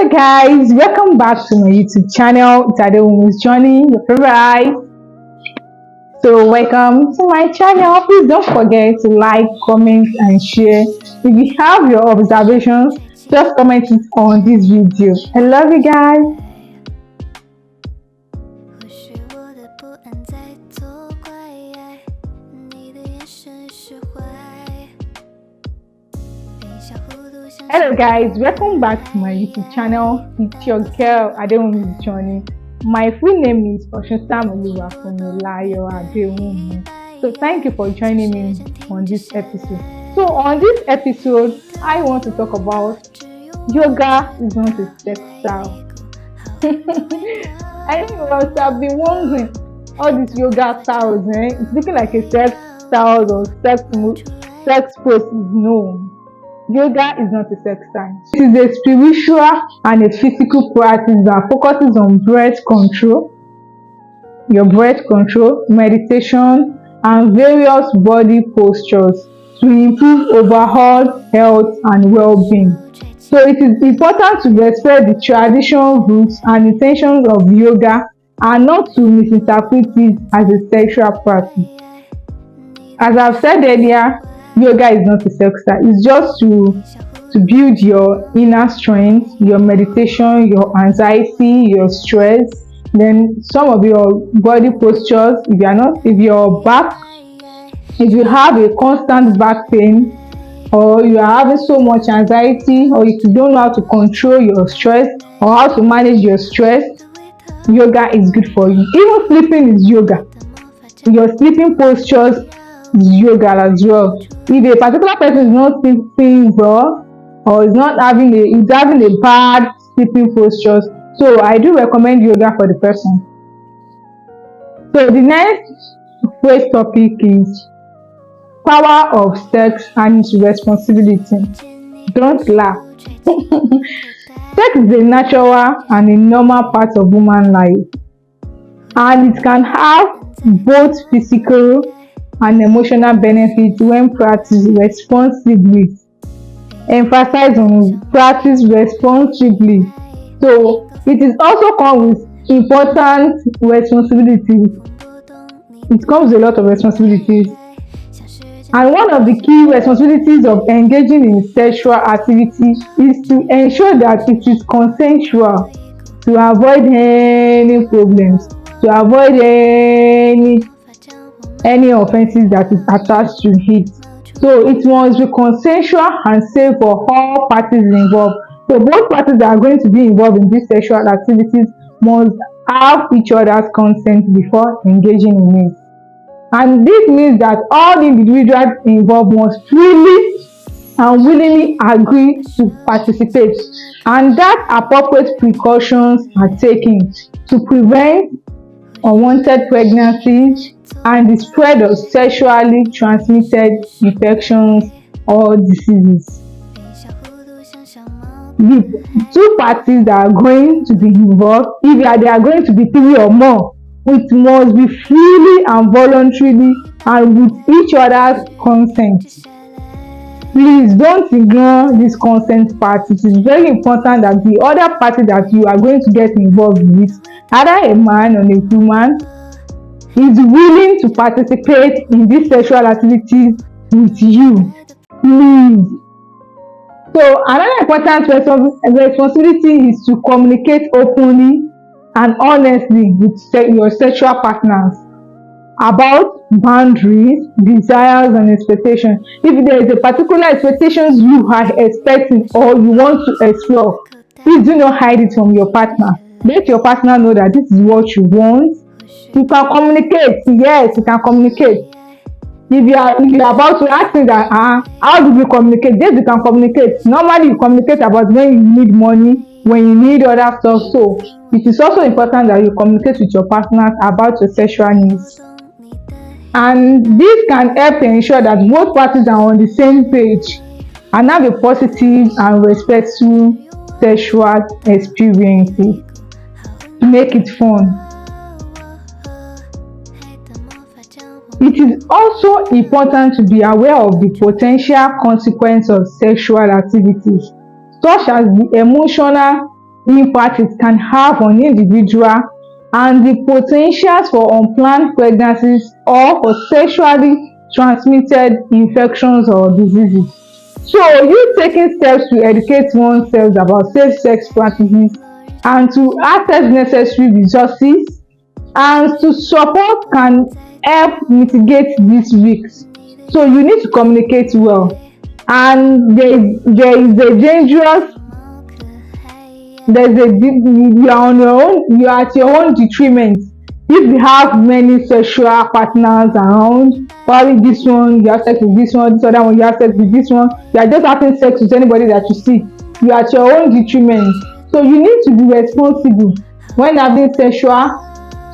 Hello guys, welcome back to my YouTube channel. It's Adewomi's Journey, your favorite. So welcome to my channel. Please don't forget to like, comment and share. If you have your observations, just comment it on this video. I love you guys. 或许我的不安在作怪，你的眼神释怀。Hello guys, welcome back to my YouTube channel. It's your girl Adewomi's Journey. My full name is Oshosamoluwa from Olayo Adewomi. So thank you for joining me on this episode. So on this episode, I want to talk about yoga is not a sex style. I know you must have been wondering, all these yoga styles, it's looking like a sex style or sex poses. No. Yoga is not a sex style. It is a spiritual and a physical practice that focuses on breath control, your breath control, meditation, and various body postures to improve overall health and well-being. So it is important to respect the traditional roots and intentions of yoga and not to misinterpret it as a sexual practice. As I've said earlier, yoga is not a sex style. It's just to build your inner strength, your meditation, your anxiety, your stress. Then some of your body postures. If you have a constant back pain, or you are having so much anxiety, or if you don't know how to control your stress or how to manage your stress, yoga is good for you. Even sleeping is yoga. Your sleeping postures is yoga as well. If a particular person is not sleeping well or is having a bad sleeping postures, so I do recommend yoga for the person. So the next first topic is power of sex and its responsibility. Don't laugh. Sex is a natural and a normal part of human life, and it can have both physical and emotional benefits when practiced responsibly. Emphasize on practice responsibly. So it is also comes with important responsibilities. It comes with a lot of responsibilities. And one of the key responsibilities of engaging in sexual activity is to ensure that it is consensual, to avoid any problems, to avoid any offenses that is attached to it. So it must be consensual and safe for all parties involved. So both parties that are going to be involved in these sexual activities must have each other's consent before engaging in it. And this means that all the individuals involved must freely and willingly agree to participate, and that appropriate precautions are taken to prevent unwanted pregnancies and the spread of sexually transmitted infections or diseases. The two parties that are going to be involved, if they are going to be 3 or more, it must be freely and voluntarily and with each other's consent. Please don't ignore this consent part. It is very important that the other party that you are going to get involved with, either a man or a woman, is willing to participate in these sexual activities with you. Please. So another important responsibility is to communicate openly and honestly with your sexual partners about boundaries, desires and expectations. If there is a particular expectations you are expecting or you want to explore, please do not hide it from your partner. Let your partner know that this is what you want. You can communicate. Yes, you can communicate. If you are about to ask me that how do we communicate? Yes, you can communicate. Normally you communicate about when you need money, when you need other stuff. So it is also important that you communicate with your partners about your sexual needs. And this can help to ensure that both parties are on the same page and have a positive and respectful sexual experiences to make it fun. It is also important to be aware of the potential consequences of sexual activities, such as the emotional impact it can have on individual and the potentials for unplanned pregnancies or for sexually transmitted infections or diseases. So you taking steps to educate oneself about safe sex practices and to access necessary resources and to support can help mitigate these risks. So you need to communicate well, and there is a dangerous you are on your own, you are at your own detriment if you have many sexual partners around. Probably this one you have sex with this one, this other one you have sex with this one, you are just having sex with anybody that you see, you are at your own detriment. So you need to be responsible when having sexual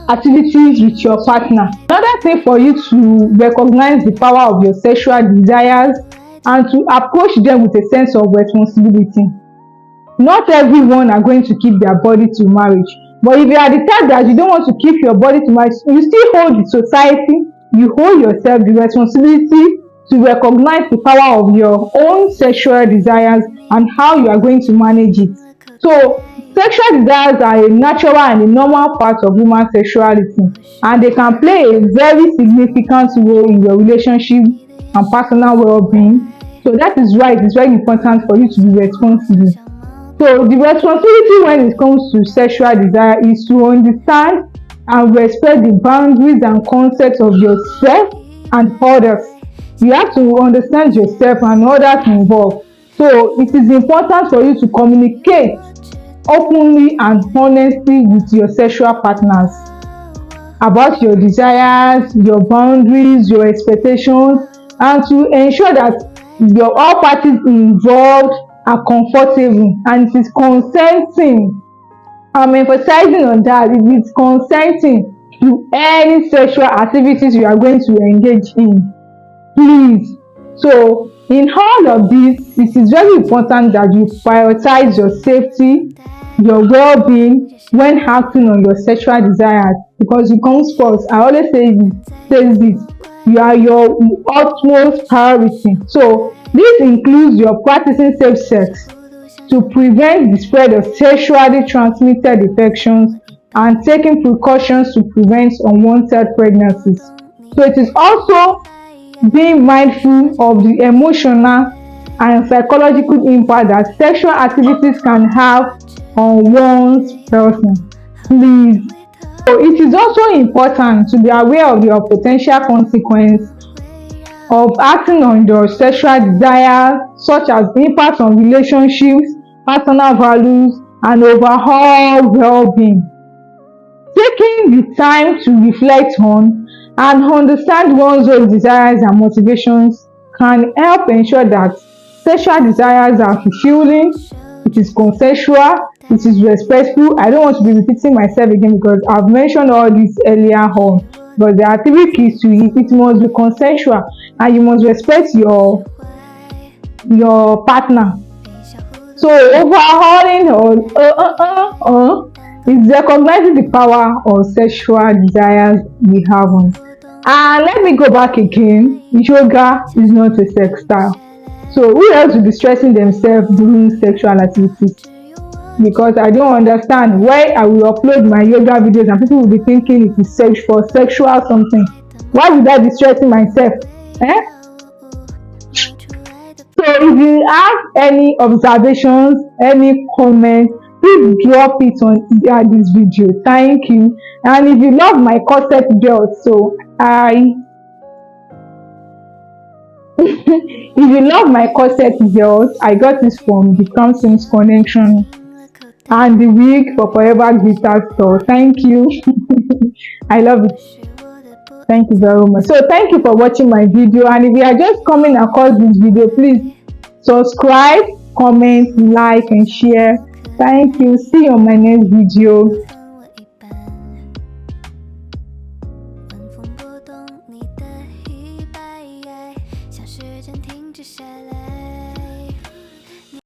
activities with your partner. Another thing for you to recognize the power of your sexual desires and to approach them with a sense of responsibility. Not everyone are going to keep their body to marriage, but if you are the type that you don't want to keep your body to marriage, you still hold the society, you hold yourself the responsibility to recognize the power of your own sexual desires and how you are going to manage it. So sexual desires are a natural and a normal part of human sexuality, and they can play a very significant role in your relationship and personal well-being. So that is why it is very important for you to be responsible. So the responsibility when it comes to sexual desire is to understand and respect the boundaries and concepts of yourself and others. You have to understand yourself and others involved. So it is important for you to communicate openly and honestly with your sexual partners about your desires, your boundaries, your expectations, and to ensure that all parties involved are comfortable and it is consenting. I'm emphasizing on that. It is consenting to any sexual activities you are going to engage in. Please. So in all of this, it is very important that you prioritize your safety, your well-being when acting on your sexual desires, because it comes first. I always say this, you are your utmost priority. So this includes your practicing safe sex to prevent the spread of sexually transmitted infections and taking precautions to prevent unwanted pregnancies. So it is also being mindful of the emotional and psychological impact that sexual activities can have on one's person. Please. So it is also important to be aware of your potential consequence of acting on your sexual desires, such as impact on relationships, personal values, and overall well-being. Taking the time to reflect on and understand one's own desires and motivations can help ensure that sexual desires are fulfilling, it is consensual, it is respectful. I don't want to be repeating myself again because I've mentioned all this earlier on. But there are three keys to it. It must be consensual and you must respect your partner. So overhauling is recognizing the power of sexual desires we have on. And let me go back again. Yoga is not a sex style. So who else will be stressing themselves during sexual activities? Because I don't understand why I will upload my yoga videos and people will be thinking it is for sexual something. Why would I be stressing myself? So if you have any observations, any comments, please drop it on this video. Thank you. And if you love my corset girls, so if you love my corset girls, I got this from the Thompson's Connection and the wig for Forever Glitter Store. Thank you. I love it. Thank you very much. So thank you for watching my video, and if you are just coming across this video, please subscribe, comment, like and share. Thank you. See you on my next video.